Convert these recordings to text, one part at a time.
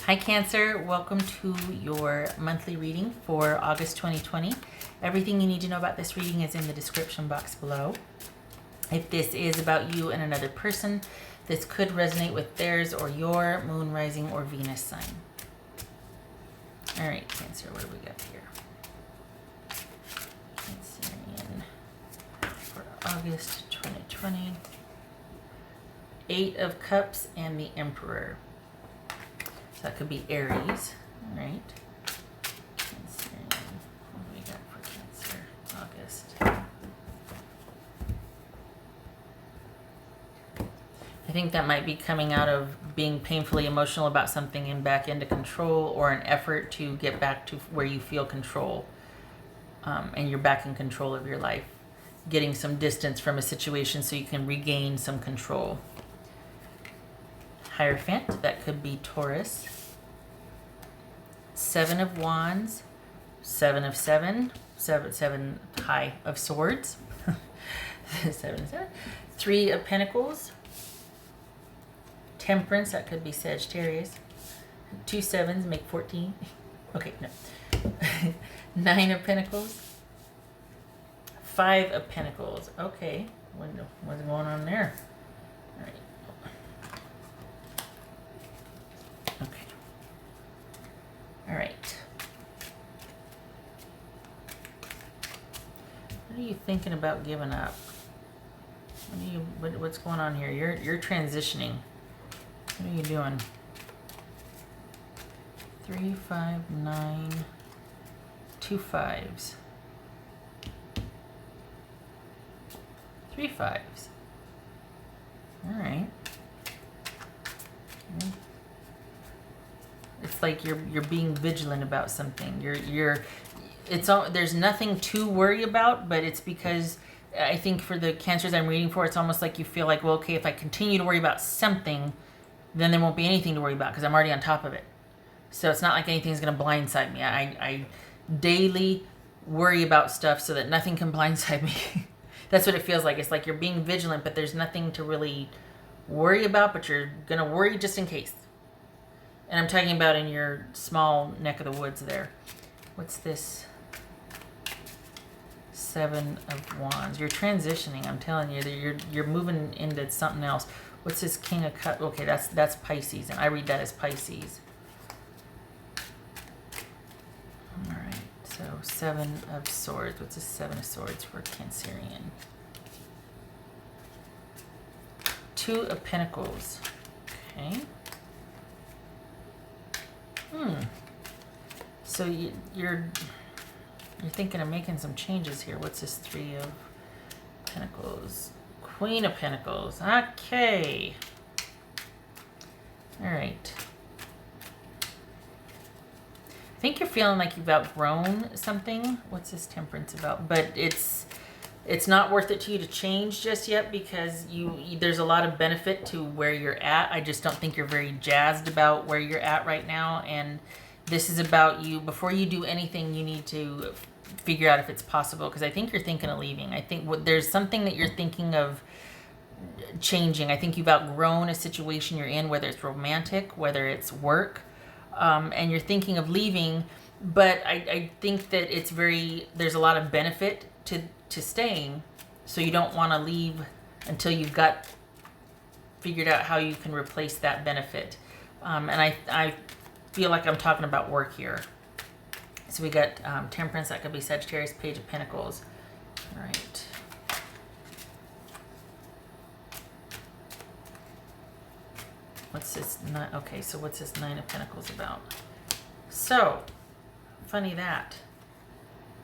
Hi Cancer, welcome to your monthly reading for August 2020. Everything you need to know about this reading is in the description box below. If this is about you and another person, this could resonate with theirs or your moon, rising, or Venus sign. All right, Cancer, what do we got here? Cancerian for August 2020. 8 of Cups and the Emperor. So that could be Aries, right? Cancerian. What do we got for Cancer? August. I think that might be coming out of being painfully emotional about something and back into control, or an effort to get back to where you feel control. And you're back in control of your life. Getting some distance from a situation so you can regain some control. Hierophant, that could be Taurus. 7 of Wands, 7 of 7, 7 high of Swords, 7 of 7, 3 of Pentacles, Temperance, that could be Sagittarius, 2 sevens make 14, okay, no, 9 of Pentacles, 5 of Pentacles, okay, what's going on there? All right. Okay. All right. What are you thinking about giving up? What's going on here? You're transitioning. What are you doing? 3, 5, 9, 2 5s. 3 5s. All right. It's like you're being vigilant about something. There's nothing to worry about, but it's because I think for the Cancers I'm reading for, it's almost like you feel like, well, okay, if I continue to worry about something, then there won't be anything to worry about because I'm already on top of it. So it's not like anything's going to blindside me. I daily worry about stuff so that nothing can blindside me. That's what it feels like. It's like you're being vigilant, but there's nothing to really worry about, but you're going to worry just in case. And I'm talking about in your small neck of the woods there. What's this? 7 of Wands. You're transitioning. I'm telling you, you're moving into something else. What's this King of Cups? Okay, that's Pisces, and I read that as Pisces. All right. So 7 of Swords. What's this 7 of Swords for Cancerian? 2 of Pentacles. Okay. So you're thinking of making some changes here. What's this 3 of Pentacles? Queen of Pentacles. Okay. All right. I think you're feeling like you've outgrown something. What's this Temperance about? But it's not worth it to you to change just yet because there's a lot of benefit to where you're at. I just don't think you're very jazzed about where you're at right now. And this is about you. Before you do anything, you need to figure out if it's possible, because I think you're thinking of leaving. I think there's something that you're thinking of changing. I think you've outgrown a situation you're in, whether it's romantic, whether it's work, and you're thinking of leaving. But I think that there's a lot of benefit to staying, so you don't want to leave until you've got figured out how you can replace that benefit. And I feel like I'm talking about work here. So we got Temperance, that could be Sagittarius, Page of Pentacles. All right. What's this? Okay, so what's this 9 of Pentacles about? So, funny that.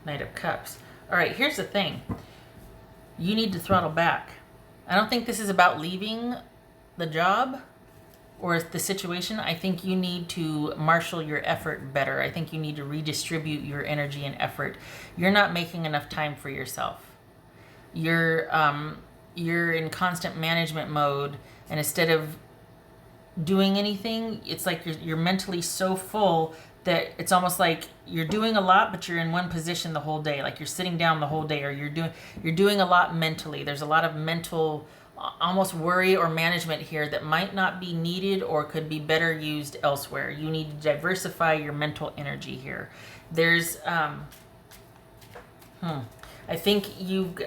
Knight of Cups. All right, here's the thing. You need to throttle back. I don't think this is about leaving the job or the situation. I think you need to marshal your effort better. I think you need to redistribute your energy and effort. You're not making enough time for yourself. You're in constant management mode, and instead of doing anything, it's like you're mentally so full that it's almost like you're doing a lot, but you're in one position the whole day. Like you're sitting down the whole day, or you're doing a lot mentally. There's a lot of mental almost worry or management here that might not be needed or could be better used elsewhere. You need to diversify your mental energy here. There's, I think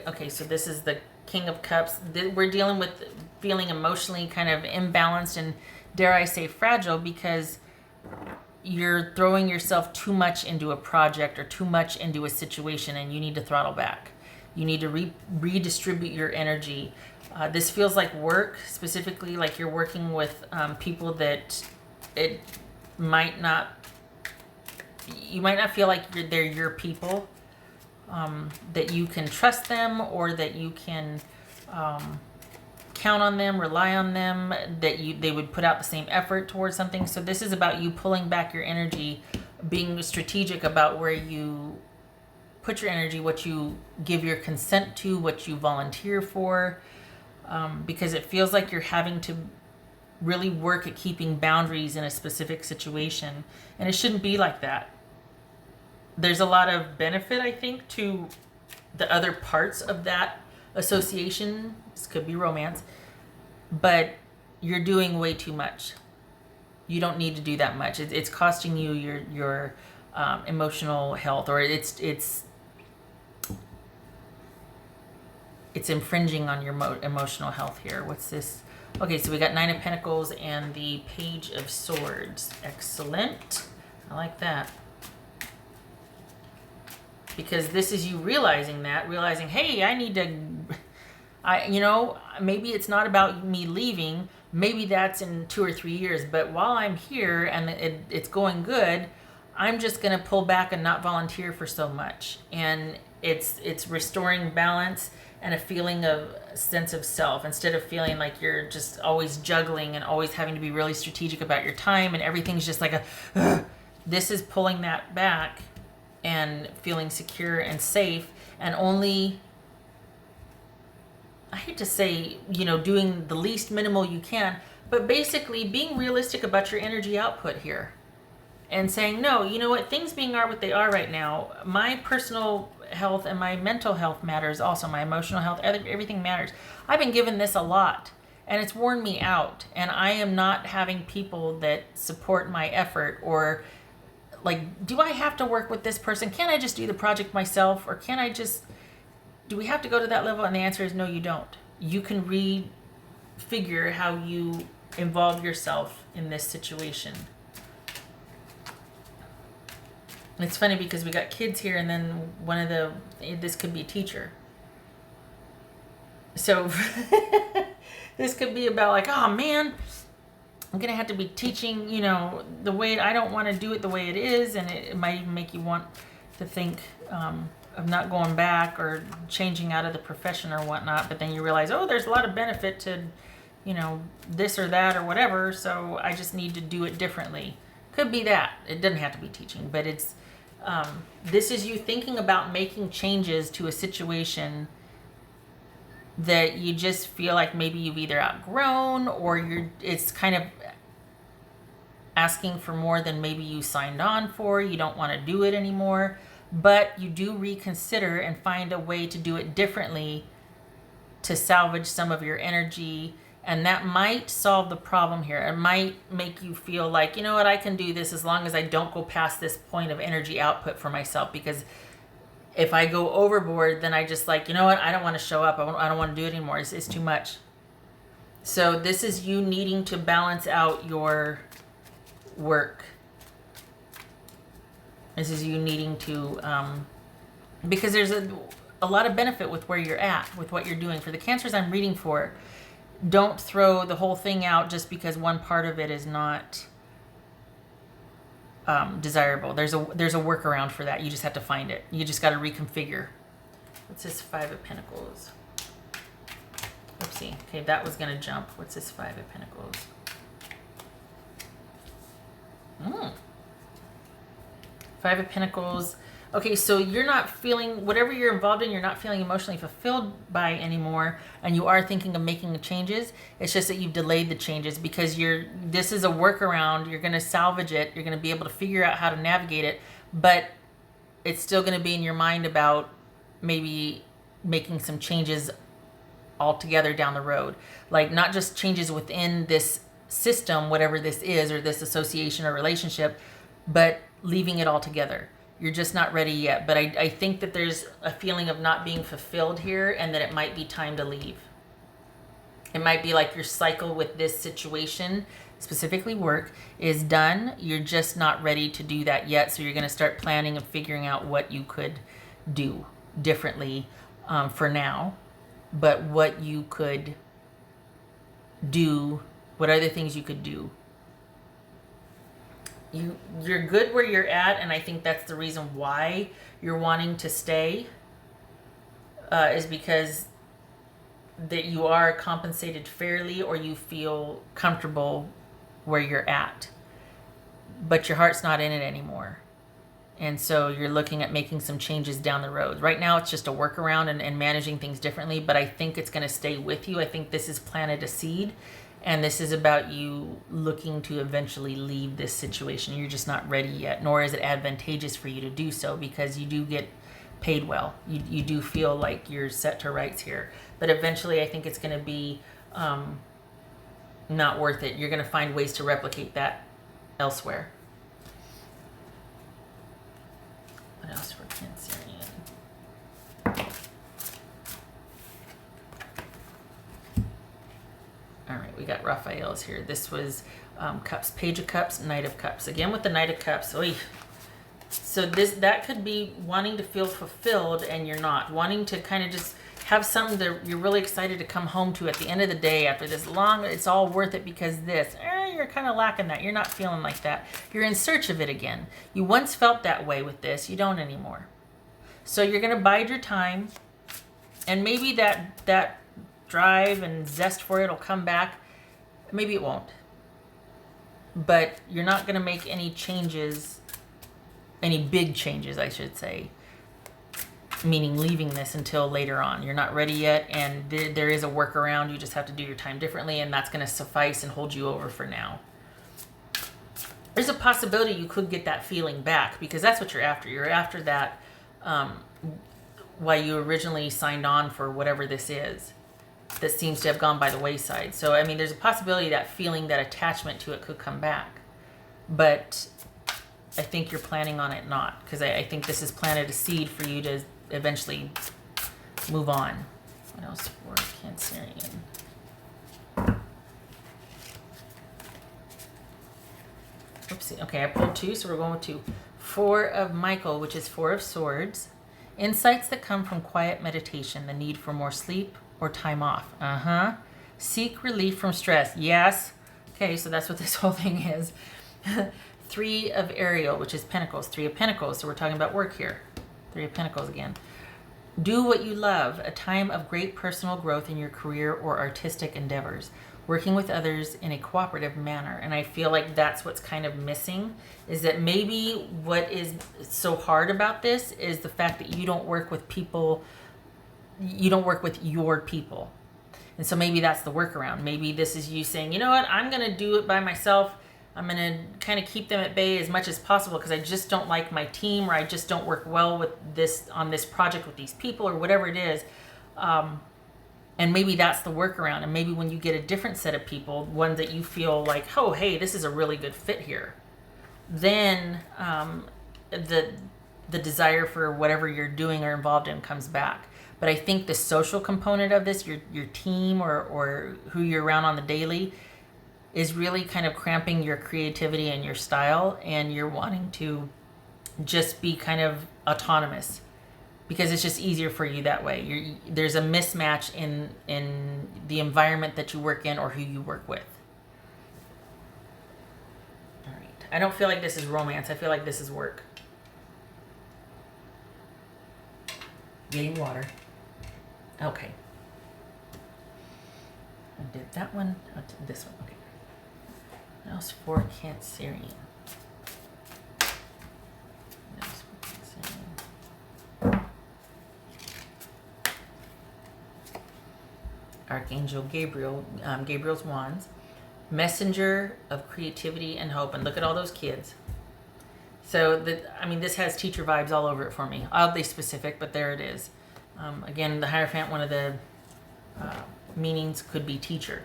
okay, so this is the King of Cups. We're dealing with feeling emotionally kind of imbalanced and, dare I say, fragile, because you're throwing yourself too much into a project or too much into a situation, and you need to throttle back. You need to redistribute your energy. This feels like work, specifically like you're working with people that it might not, you might not feel like they're your people, that you can trust them, or that you can count on them, rely on them, that they would put out the same effort towards something. So this is about you pulling back your energy, being strategic about where you put your energy, what you give your consent to, what you volunteer for, because it feels like you're having to really work at keeping boundaries in a specific situation, and it shouldn't be like that. There's a lot of benefit, I think, to the other parts of that association. This could be romance, but you're doing way too much. You don't need to do that much. It's costing you your emotional health, or it's infringing on your emotional health here. What's this? Okay, so we got Nine of Pentacles and the Page of Swords. Excellent. I like that. Because this is you realizing, hey, I need to, maybe it's not about me leaving. Maybe that's in 2 or 3 years. But while I'm here and it's going good, I'm just going to pull back and not volunteer for so much. And it's restoring balance and a feeling of sense of self, instead of feeling like you're just always juggling and always having to be really strategic about your time and everything's just like this is pulling that back and feeling secure and safe, and only, I hate to say, doing the least minimal you can, but basically being realistic about your energy output here and saying, no, you know what, things being are what they are right now. My personal health and my mental health matters also. My emotional health, everything matters. I've been given this a lot and it's worn me out, and I am not having people that support my effort, or like, do I have to work with this person? Can't I just do the project myself? Or do we have to go to that level? And the answer is no, you don't. You can refigure how you involve yourself in this situation. And it's funny because we got kids here, and then this could be a teacher. So this could be about like, oh man, I'm going to have to be teaching, the way, I don't want to do it the way it is. And it might even make you want to think of not going back or changing out of the profession or whatnot. But then you realize, oh, there's a lot of benefit to, this or that or whatever. So I just need to do it differently. Could be that. It doesn't have to be teaching, but it's, this is you thinking about making changes to a situation that you just feel like maybe you've either outgrown, or it's kind of asking for more than maybe you signed on for. You don't want to do it anymore, but you do reconsider and find a way to do it differently to salvage some of your energy. And that might solve the problem here. It might make you feel like, you know what, I can do this as long as I don't go past this point of energy output for myself. Because if I go overboard, then I just like, you know what, I don't want to show up. I don't want to do it anymore. It's too much. So this is you needing to balance out your work. This is you needing to, because there's a lot of benefit with where you're at, with what you're doing. For the Cancers I'm reading for, don't throw the whole thing out just because one part of it is not desirable. There's a workaround for that. You just have to find it. You just got to reconfigure. What's this Five of Pentacles? Oopsie. Okay, that was going to jump. What's this Five of Pentacles? Five of Pentacles. Okay, so you're not feeling, whatever you're involved in, you're not feeling emotionally fulfilled by anymore, and you are thinking of making changes. It's just that you've delayed the changes because this is a workaround. You're going to salvage it. You're going to be able to figure out how to navigate it, but it's still going to be in your mind about maybe making some changes altogether down the road. Like not just changes within this system, whatever this is, or this association or relationship, but leaving it all together. You're just not ready yet. But I think that there's a feeling of not being fulfilled here, and that it might be time to leave. It might be like your cycle with this situation, specifically work, is done. You're just not ready to do that yet. So you're going to start planning and figuring out what you could do differently for now. But what you could do, what other things you could do. You're good where you're at, and I think that's the reason why you're wanting to stay, is because that you are compensated fairly, or you feel comfortable where you're at, but your heart's not in it anymore. And so you're looking at making some changes down the road. Right now it's just a workaround and managing things differently, but I think it's going to stay with you. I think this has planted a seed, and this is about you looking to eventually leave this situation. You're just not ready yet, nor is it advantageous for you to do so, because you do get paid well. You do feel like you're set to rights here. But eventually I think it's going to be not worth it. You're going to find ways to replicate that elsewhere. What else for Cancerian? All right, we got Raphael's here. This was Cups, Page of Cups, Knight of Cups. Again with the Knight of Cups. Oy. So that could be wanting to feel fulfilled, and you're not. Wanting to kind of just have something that you're really excited to come home to at the end of the day after this long, it's all worth it because this. You're kind of lacking that. You're not feeling like that. You're in search of it again. You once felt that way with this. You don't anymore. So you're going to bide your time, and maybe that drive and zest for it will come back. Maybe it won't. But you're not going to make any changes, any big changes, I should say, meaning leaving this until later on. You're not ready yet, and there is a workaround. You just have to do your time differently, and that's going to suffice and hold you over for now. There's a possibility you could get that feeling back, because that's what you're after. You're after that why you originally signed on for whatever this is that seems to have gone by the wayside. So, I mean, there's a possibility that feeling, that attachment to it could come back. But I think you're planning on it not, because I think this has planted a seed for you to eventually move on. What else for Cancerian? Oopsie. Okay, I pulled 2, so we're going with 2. 4 of Michael, which is 4 of Swords. Insights that come from quiet meditation, the need for more sleep or time off. Seek relief from stress. Yes. Okay, so that's what this whole thing is. 3 of Ariel, which is Pentacles. 3 of Pentacles, so we're talking about work here. 3 of Pentacles again. Do what you love, a time of great personal growth in your career or artistic endeavors. Working with others in a cooperative manner. And I feel like that's what's kind of missing, is that maybe what is so hard about this is the fact that you don't work with people, you don't work with your people. And so maybe that's the workaround. Maybe this is you saying, you know what, I'm going to do it by myself. I'm going to kind of keep them at bay as much as possible because I just don't like my team, or I just don't work well with this on this project with these people, or whatever it is. And maybe that's the workaround. And maybe when you get a different set of people, one that you feel like, oh, hey, this is a really good fit here, then the desire for whatever you're doing or involved in comes back. But I think the social component of this, your team or who you're around on the daily, is really kind of cramping your creativity and your style, and you're wanting to just be kind of autonomous because it's just easier for you that way. There's a mismatch in the environment that you work in or who you work with. All right. I don't feel like this is romance. I feel like this is work. Getting water. Okay. I did that one. I did this one. Okay. What else for Cancerian? What else for Cancerian? Archangel Gabriel, Gabriel's wands, messenger of creativity and hope. And look at all those kids. So, this has teacher vibes all over it for me. Oddly specific, but there it is. Again, the Hierophant, one of the meanings could be teacher.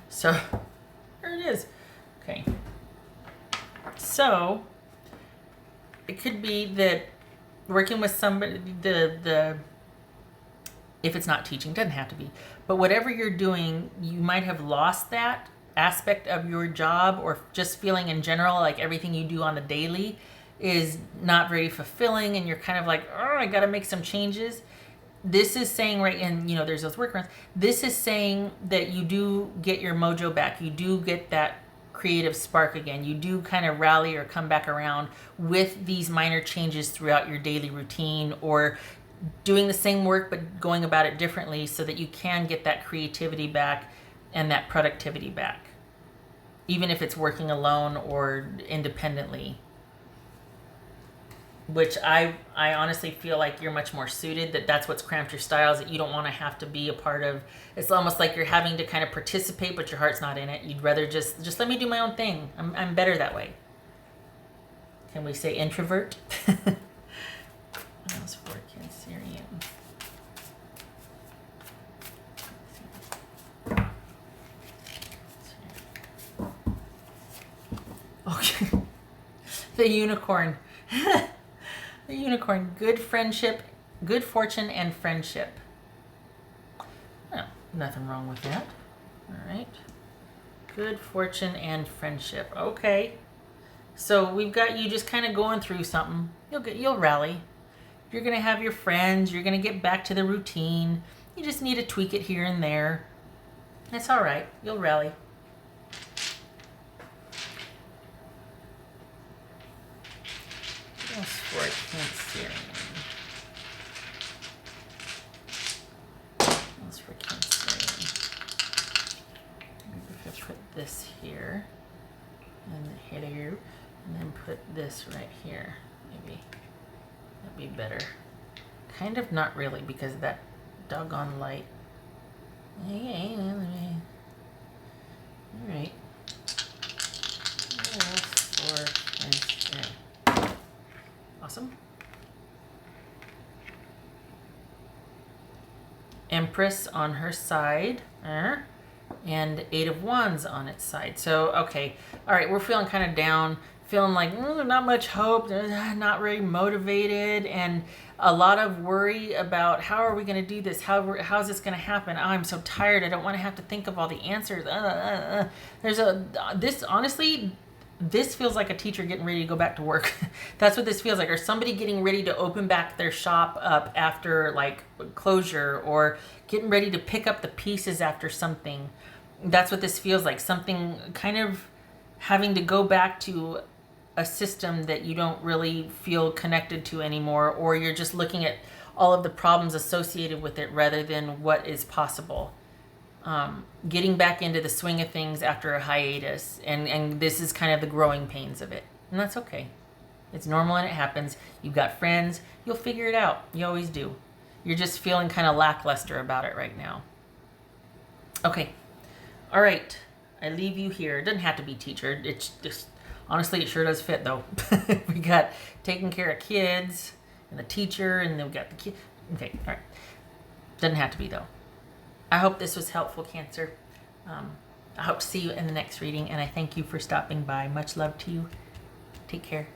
So there it is. Okay. So it could be that working with somebody, if it's not teaching, doesn't have to be, but whatever you're doing, you might have lost that aspect of your job, or just feeling in general like everything you do on the daily is not very fulfilling, and you're kind of like, oh, I got to make some changes. This is saying, right, and there's those workarounds. This is saying that you do get your mojo back. You do get that creative spark again. You do kind of rally or come back around with these minor changes throughout your daily routine, or doing the same work but going about it differently, so that you can get that creativity back and that productivity back, even if it's working alone or independently. Which I honestly feel like you're much more suited, that's what's cramped your styles, that you don't want to have to be a part of. It's almost like you're having to kind of participate, but your heart's not in it. You'd rather just let me do my own thing. I'm better that way. Can we say introvert? What else for Cancerian? Okay. The unicorn. The unicorn. Good friendship, good fortune, and friendship. Oh, nothing wrong with that. All right. Good fortune and friendship. Okay. So we've got you just kind of going through something. You'll rally. You're going to have your friends. You're going to get back to the routine. You just need to tweak it here and there. That's all right. You'll rally. What else for Cancerian? What else for Cancerian? Maybe if I put this here and the header, and then put this right here, maybe that'd be better. Kind of not really, because of that doggone light. All right. What else for Cancerian? Awesome. Empress on her side, and Eight of Wands on its side. So, okay, all right, we're feeling kind of down, feeling like not much hope, not very motivated, and a lot of worry about how are we going to do this? How's this going to happen? Oh, I'm so tired. I don't want to have to think of all the answers. This feels like a teacher getting ready to go back to work. That's what this feels like. Or somebody getting ready to open back their shop up after like closure, or getting ready to pick up the pieces after something. That's what this feels like. Something kind of having to go back to a system that you don't really feel connected to anymore, or you're just looking at all of the problems associated with it rather than what is possible. Getting back into the swing of things after a hiatus, and this is kind of the growing pains of it, and that's okay. It's normal and it happens. You've got friends, you'll figure it out. You always do. You're just feeling kind of lackluster about it right now. Okay, all right, I leave you here. It doesn't have to be teacher. It's just, honestly, it sure does fit though. We got taking care of kids and the teacher, and then we got the kid. Okay, all right, doesn't have to be though. I hope this was helpful, Cancer. I hope to see you in the next reading, and I thank you for stopping by. Much love to you. Take care.